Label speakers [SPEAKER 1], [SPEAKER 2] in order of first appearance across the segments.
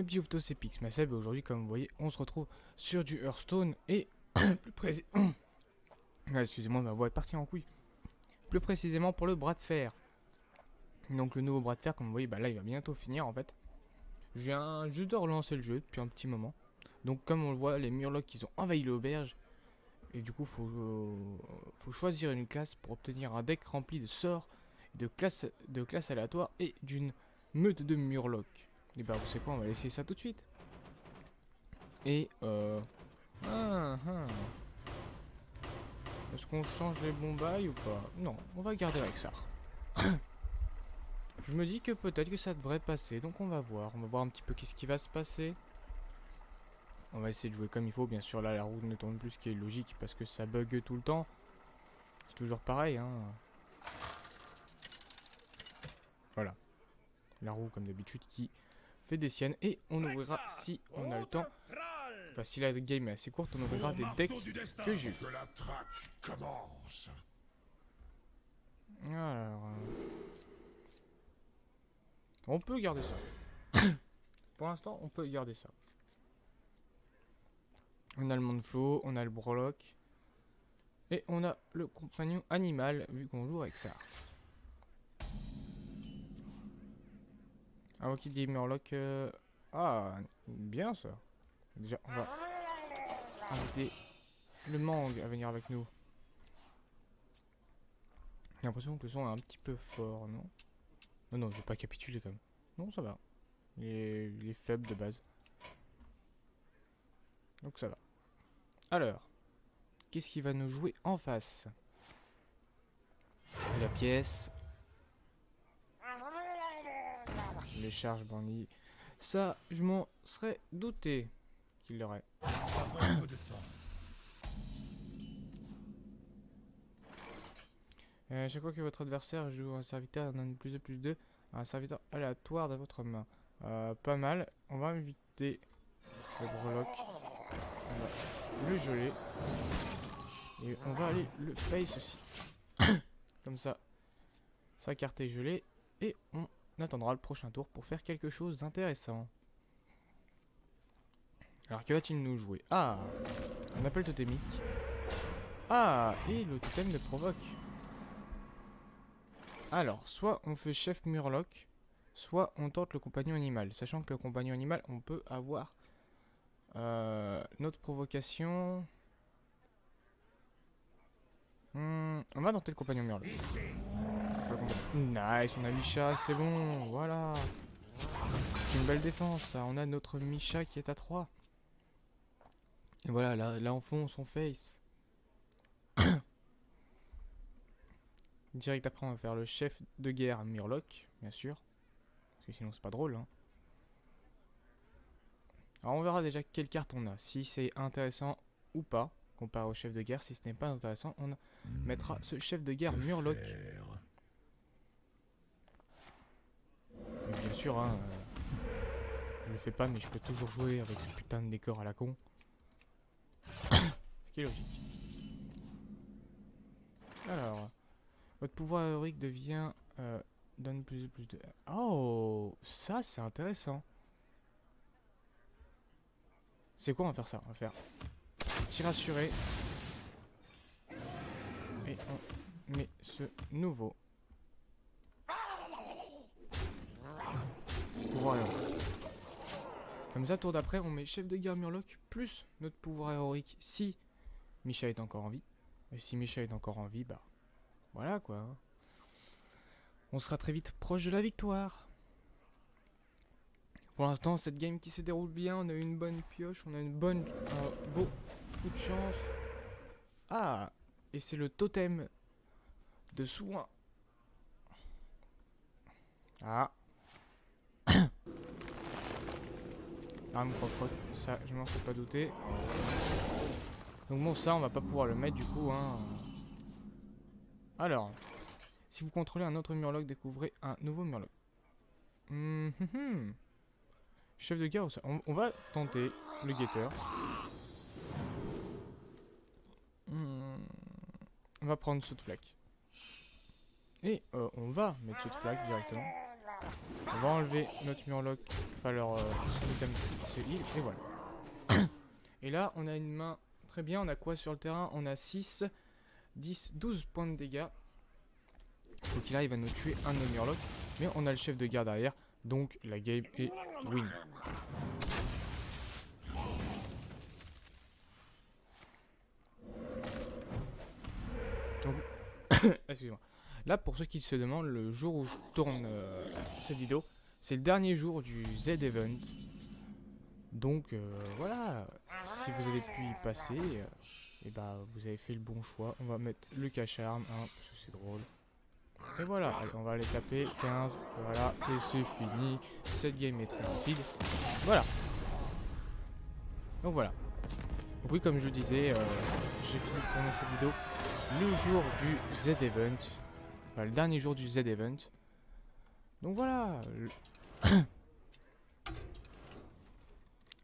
[SPEAKER 1] mes petits ouftos, c'est Pixmaseb et aujourd'hui, comme vous voyez, on se retrouve sur du Hearthstone et plus précisément... excusez-moi, ma voix est partie en couille. Plus précisément pour le bras de fer. Donc le nouveau bras de fer, comme vous voyez, bah là il va bientôt finir en fait. Je viens juste de relancer le jeu depuis un petit moment. Donc comme on le voit, les Murlocs ils ont envahi l'auberge. Et du coup, faut choisir une classe pour obtenir un deck rempli de sorts, de classes aléatoires et d'une meute de Murlocs. Et bah vous savez quoi, on va essayer ça tout de suite. Et est-ce qu'on change les bombailles ou pas? Non, on va garder Rexar. Je me dis que peut-être que ça devrait passer, donc on va voir. On va voir un petit peu qu'est-ce qui va se passer. On va essayer de jouer comme il faut. Bien sûr, là, la roue ne tourne plus, ce qui est logique parce que ça bug tout le temps. C'est toujours pareil, hein. Voilà. La roue, comme d'habitude, qui fait des siennes. Et on ouvrira, si on a le temps, enfin, si la game est assez courte, on ouvrira des decks que j'ai eu. Alors... on peut garder ça. Pour l'instant, on peut garder ça. On a le Mondflow, on a le Broloc. Et on a le compagnon animal, vu qu'on joue avec ça. Ah, ok, dit Murloc. Ah, bien ça. Déjà, on va inviter le Mang à venir avec nous. J'ai l'impression que le son est un petit peu fort, non? Non, non, je vais pas capituler quand même. Non, ça va. Il est faible de base. Donc ça va. Alors, qu'est-ce qui va nous jouer en face? La pièce. Les charges bandits. Ça, je m'en serais douté qu'il l'aurait. Chaque fois que votre adversaire joue un serviteur donne plus de plus 2 à un serviteur aléatoire dans votre main. Pas mal. On va inviter le Broloc. On va le geler. Et on va aller le face aussi. Comme ça. Sa carte est gelée. Et on attendra le prochain tour pour faire quelque chose d'intéressant. Alors que va-t-il nous jouer? Ah, un appel totémique. Ah, et le totem de provoque. Alors, soit on fait chef Murloc, soit on tente le compagnon animal. Sachant que le compagnon animal, on peut avoir notre provocation. On va tenter le compagnon Murloc. Nice, on a Misha, c'est bon, voilà. C'est une belle défense, ça. On a notre Misha qui est à 3. Et voilà, là en fond, son face. Direct après, on va faire le chef de guerre Murloc, bien sûr. Parce que sinon, c'est pas drôle. Hein. Alors, on verra déjà quelle carte on a. Si c'est intéressant ou pas, comparé au chef de guerre. Si ce n'est pas intéressant, on mettra ce chef de guerre Murloc. Bien sûr, hein, je le fais pas, mais je peux toujours jouer avec ce putain de décor à la con. Ce qui est logique. Alors, votre pouvoir héroïque devient... donne plus de... Oh, ça c'est intéressant. C'est quoi, on va faire ça? On va faire tir assuré. Et on met ce nouveau pouvoir héroïque. Comme ça, tour d'après, on met chef de guerre Murloc plus notre pouvoir héroïque si Misha est encore en vie. Et si Misha est encore en vie, bah voilà quoi. On sera très vite proche de la victoire. Pour l'instant, cette game qui se déroule bien, on a une bonne pioche, on a une bonne... beau coup de chance. Ah, et c'est le totem de soin. Ah. Arme croc-croc, ça je m'en serais pas douté. Donc bon, ça on va pas pouvoir le mettre du coup. Hein. Alors, si vous contrôlez un autre Murloc, découvrez un nouveau Murloc. Chef de guerre, on va tenter le guetteur. On va prendre saut de flaque. Et on va mettre saut de flaque directement. On va enlever notre Murloc, enfin leur son item se heal, et voilà. Et là, on a une main très bien. On a quoi sur le terrain? On a 6, 10, 12 points de dégâts. Donc là, il va nous tuer un de nos Murlocs. Mais on a le chef de guerre derrière. Donc la game est win. Donc, excusez-moi. Là, pour ceux qui se demandent, le jour où je tourne cette vidéo, c'est le dernier jour du Z-Event. Donc voilà, si vous avez pu y passer, et bah vous avez fait le bon choix. On va mettre le cache-arme, hein, parce que c'est drôle. Et voilà, allez, on va aller taper 15, voilà, et c'est fini. Cette game est très rapide. Voilà. Donc voilà. Donc oui, comme je vous disais, j'ai fini de tourner cette vidéo le jour du Z-Event. Enfin, le dernier jour du Z-Event. Donc voilà.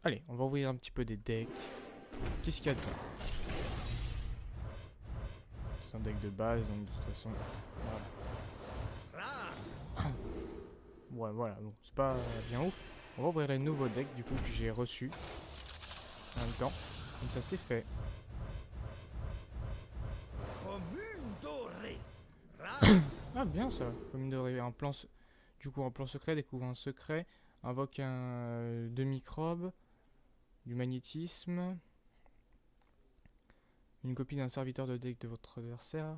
[SPEAKER 1] Allez, on va ouvrir un petit peu des decks. Qu'est-ce qu'il y a dedans? C'est un deck de base, donc de toute façon... Voilà. Ouais, voilà, bon, c'est pas bien ouf. On va ouvrir les nouveaux decks, du coup, que j'ai reçus. En même temps, comme ça c'est fait. Ah, bien ça, comme de rêver. Du coup, un plan secret, découvre un secret, invoque un de microbes, du magnétisme, une copie d'un serviteur de deck de votre adversaire,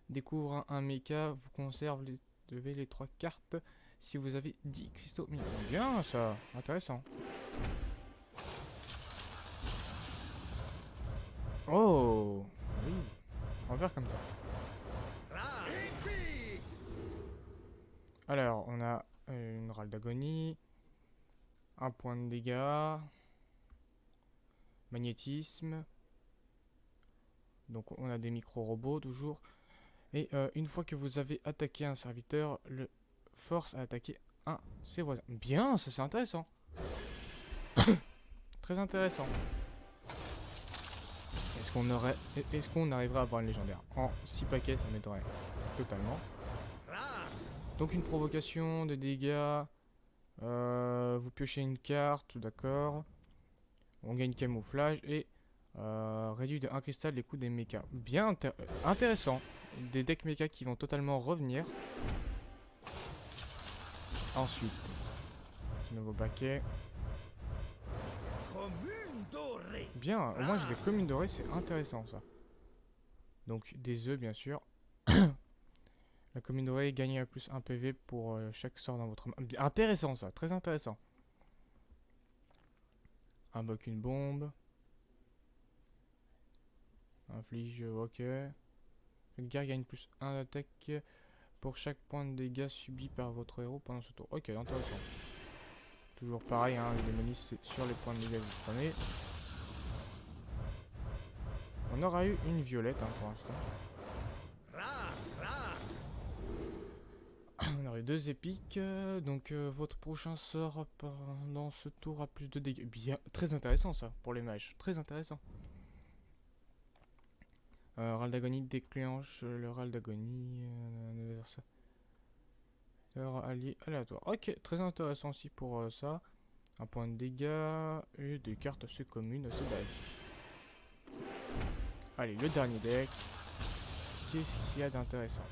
[SPEAKER 1] découvre un mecha, vous conservez les 3 cartes si vous avez 10 cristaux minimum. Bien ça, intéressant. Oh oui, on va faire comme ça. Alors, on a une râle d'agonie, un point de dégâts, magnétisme. Donc on a des micro-robots toujours. Et une fois que vous avez attaqué un serviteur, le force à attaquer un ses voisins. Bien, ça c'est intéressant. Très intéressant. Est-ce qu'on arriverait à avoir une légendaire? En 6 paquets, ça m'étonnerait totalement. Donc une provocation, des dégâts. Vous piochez une carte, d'accord. On gagne camouflage et réduit de 1 cristal les coûts des mechas. Bien intéressant. Des decks mechas qui vont totalement revenir. Ensuite, ce nouveau paquet. Bien, au moins j'ai des communes dorées, c'est intéressant ça. Donc des œufs bien sûr. La commune dorée gagne plus 1 PV pour chaque sort dans votre main. Intéressant ça, très intéressant. Invoque une bombe. Inflige, ok. Le guerre gagne plus 1 d'attaque pour chaque point de dégâts subi par votre héros pendant ce tour. Ok, intéressant. Toujours pareil, hein, les démonistes, c'est sur les points de dégâts que vous prenez. On aura eu une violette hein, pour l'instant. On aurait 2 épiques, donc votre prochain sort pendant ce tour a plus de dégâts. Bien, très intéressant ça pour les mages, très intéressant. Râle d'agonie déclenche le râle d'agonie allié aléatoire. Ok, très intéressant aussi pour ça. Un point de dégâts et des cartes assez communes, assez basiques. Allez, le dernier deck. Qu'est-ce qu'il y a d'intéressant?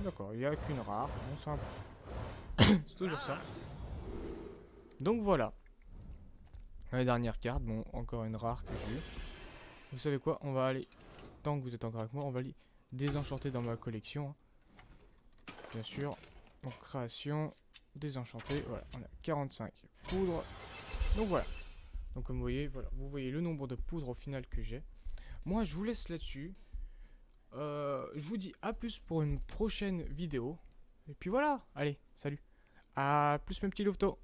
[SPEAKER 1] D'accord, il n'y a qu'une rare, on s'en c'est toujours ça. Donc voilà. La dernière carte, bon, encore une rare que j'ai eu. Vous savez quoi, on va aller, tant que vous êtes encore avec moi, on va aller désenchanter dans ma collection. Bien sûr, donc création, désenchanter, voilà, on a 45 poudres. Donc voilà. Donc comme vous voyez, voilà, vous voyez le nombre de poudres au final que j'ai. Moi, je vous laisse là-dessus. Je vous dis à plus pour une prochaine vidéo. Et puis voilà, allez, salut. À plus mes petits louveteaux.